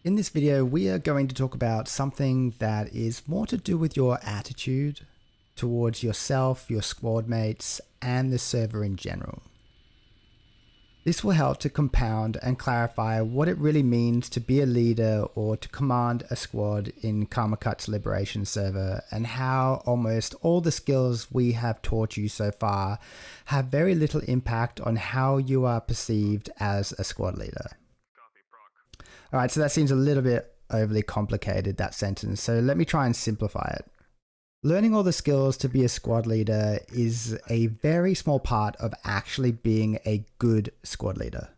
In this video, we are going to talk about something that is more to do with your attitude towards yourself, your squad mates, and the server in general. This will help to compound and clarify what it really means to be a leader or to command a squad in Karmakut's Liberation server, and how almost all the skills we have taught you so far have very little impact on how you are perceived as a squad leader. Alright, so that seems a little bit overly complicated, that sentence, so let me try and simplify it. Learning all the skills to be a squad leader is a very small part of actually being a good squad leader.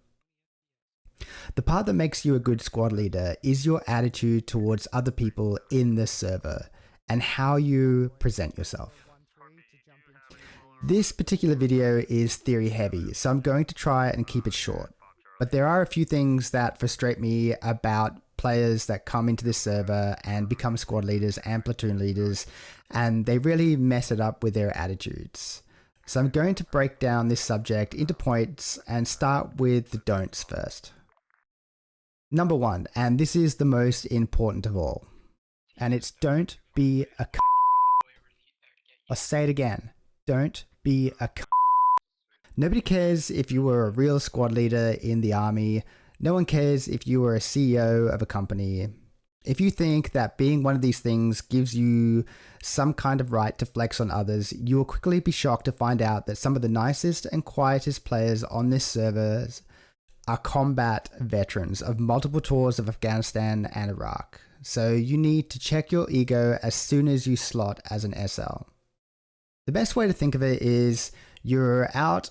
The part that makes you a good squad leader is your attitude towards other people in the server and how you present yourself. This particular video is theory heavy, so I'm going to try and keep it short. But there are a few things that frustrate me about players that come into this server and become squad leaders and platoon leaders, and they really mess it up with their attitudes. So I'm going to break down this subject into points and start with the don'ts first. Number one, and this is the most important of all, and it's don't be a c***. I'll say it again, don't be a c***. Nobody cares if you were a real squad leader in the army. No one cares if you were a CEO of a company. If you think that being one of these things gives you some kind of right to flex on others, you will quickly be shocked to find out that some of the nicest and quietest players on this server are combat veterans of multiple tours of Afghanistan and Iraq. So you need to check your ego as soon as you slot as an SL. The best way to think of it is you're out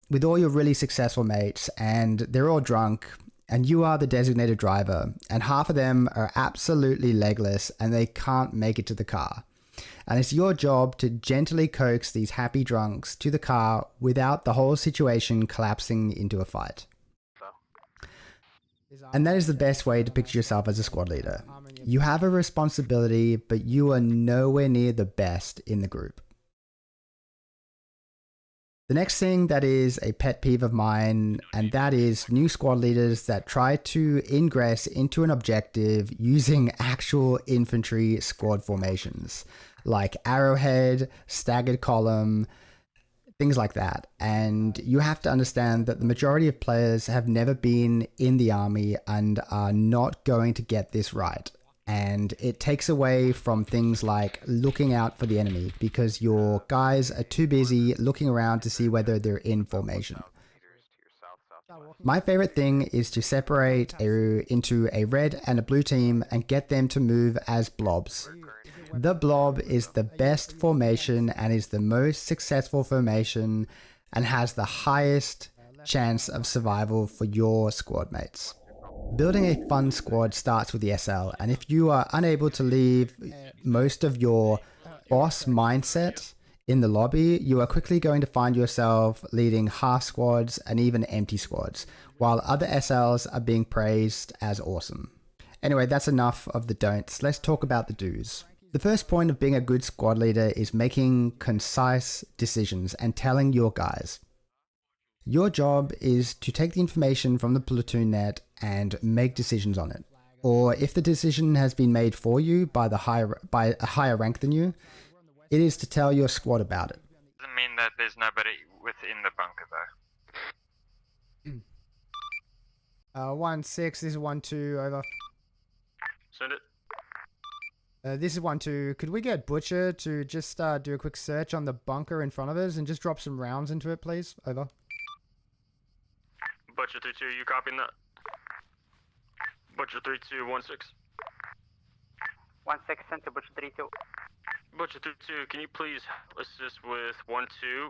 with all your really successful mates and they're all drunk and you are the designated driver and half of them are absolutely legless and they can't make it to the car. And it's your job to gently coax these happy drunks to the car without the whole situation collapsing into a fight. And that is the best way to picture yourself as a squad leader. You have a responsibility, but you are nowhere near the best in the group. The next thing that is a pet peeve of mine, and that is new squad leaders that try to ingress into an objective using actual infantry squad formations, like arrowhead, staggered column, things like that. And you have to understand that the majority of players have never been in the army and are not going to get this right. And it takes away from things like looking out for the enemy because your guys are too busy looking around to see whether they're in formation. My favorite thing is to separate into a red and a blue team and get them to move as blobs. The blob is the best formation and is the most successful formation and has the highest chance of survival for your squad mates. Building a fun squad starts with the SL, and if you are unable to leave most of your boss mindset in the lobby, you are quickly going to find yourself leading half squads and even empty squads, while other SLs are being praised as awesome. Anyway, that's enough of the don'ts. Let's talk about the do's. The first point of being a good squad leader is making concise decisions and telling your guys. Your job is to take the information from the platoon net and make decisions on it. Or if the decision has been made for you by a higher rank than you, it is to tell your squad about it. Doesn't mean that there's nobody within the bunker though. 1-6, this is 1-2, over. Send it. This is 1-2. Could we get Butcher to just do a quick search on the bunker in front of us and just drop some rounds into it, please? Over. Butcher 3-2, you copying that? Butcher 3-2, 1-6. 1-6, sent to Butcher 3-2. Butcher 3-2, can you please assist with 1-2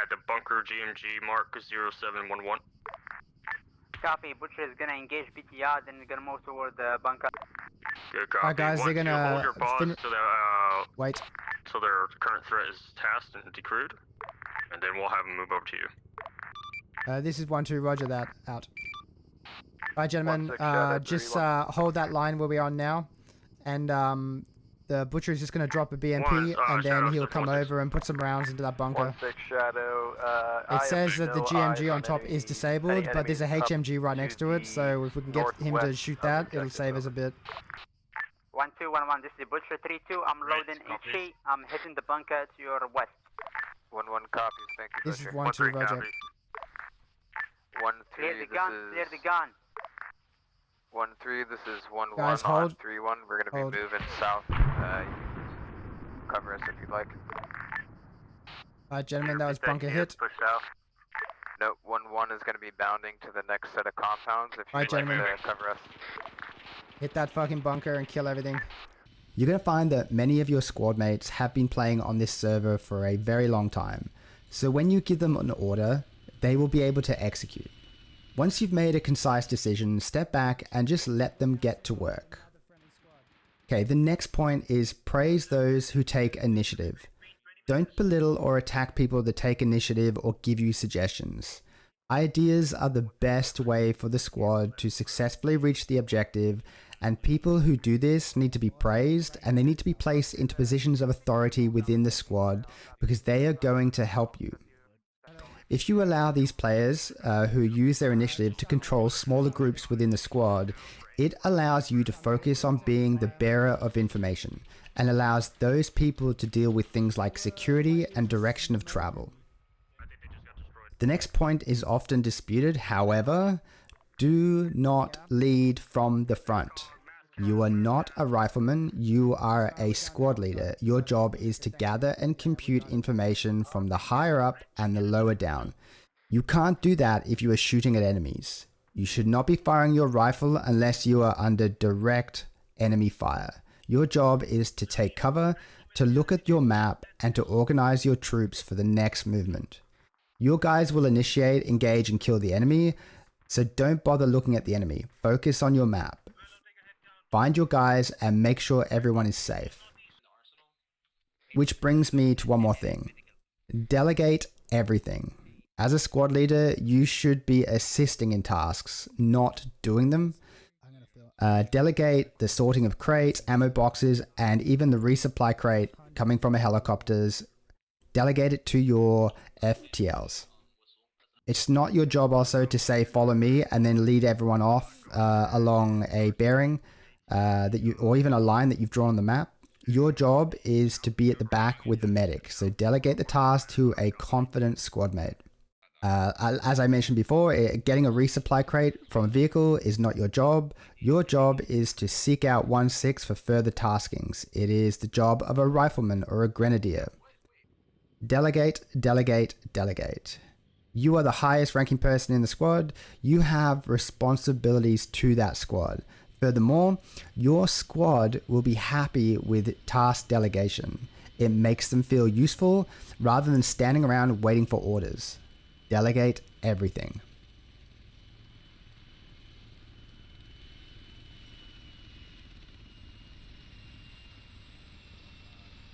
at the bunker GMG mark 0711? Copy, Butcher is gonna engage BTR, then he's gonna move toward the bunker. Good copy. Alright guys, they're gonna hold your pause wait. So their current threat is tasked and decrewed, and then we'll have them move over to you. This is 1-2, roger that, out. Alright gentlemen, just hold that line where we are now, and The butcher is just going to drop a BMP, and then Shadow, he'll so come 1-6. over and put some rounds into that bunker. 1-6 Shadow. It says that the GMG on top is disabled, but there's a HMG right next to it, so if we can get him to shoot that, it'll save us a bit. 1211, this is the Butcher 3-2. I'm loading HP. I'm hitting the bunker to your west. 1-1 copies, thank you, This is Butcher. 1-2, Roger. 1-3, Clear the this gun, is... clear the gun. 1-3, this is 1-1 Guys, on hold. 3-1. We're going to Hold. be moving south. Cover us if you'd like. Alright, gentlemen, that was bunker hit. Push south. Nope, 1-1 is going to be bounding to the next set of compounds if Right, you'd like gentlemen. to cover us. Hit that fucking bunker and kill everything. You're going to find that many of your squad mates have been playing on this server for a very long time. So when you give them an order, they will be able to execute. Once you've made a concise decision, step back and just let them get to work. Okay, the next point is praise those who take initiative. Don't belittle or attack people that take initiative or give you suggestions. Ideas are the best way for the squad to successfully reach the objective, and people who do this need to be praised, and they need to be placed into positions of authority within the squad because they are going to help you. If you allow these players who use their initiative to control smaller groups within the squad, it allows you to focus on being the bearer of information and allows those people to deal with things like security and direction of travel. The next point is often disputed, however, do not lead from the front. You are not a rifleman, you are a squad leader. Your job is to gather and compute information from the higher up and the lower down. You can't do that if you are shooting at enemies. You should not be firing your rifle unless you are under direct enemy fire. Your job is to take cover, to look at your map, and to organize your troops for the next movement. Your guys will initiate, engage, and kill the enemy, so don't bother looking at the enemy. Focus on your map. Find your guys and make sure everyone is safe. Which brings me to one more thing. Delegate everything. As a squad leader, you should be assisting in tasks, not doing them. Delegate the sorting of crates, ammo boxes, and even the resupply crate coming from a helicopters. Delegate it to your FTLs. It's not your job also to say follow me and then lead everyone off along a bearing or even a line that you've drawn on the map. Your job is to be at the back with the medic. So delegate the task to a confident squad mate. As I mentioned before, getting a resupply crate from a vehicle is not your job. Your job is to seek out 1-6 for further taskings. It is the job of a rifleman or a grenadier. Delegate, delegate, delegate. You are the highest ranking person in the squad. You have responsibilities to that squad. Furthermore, your squad will be happy with task delegation. It makes them feel useful rather than standing around waiting for orders. Delegate everything.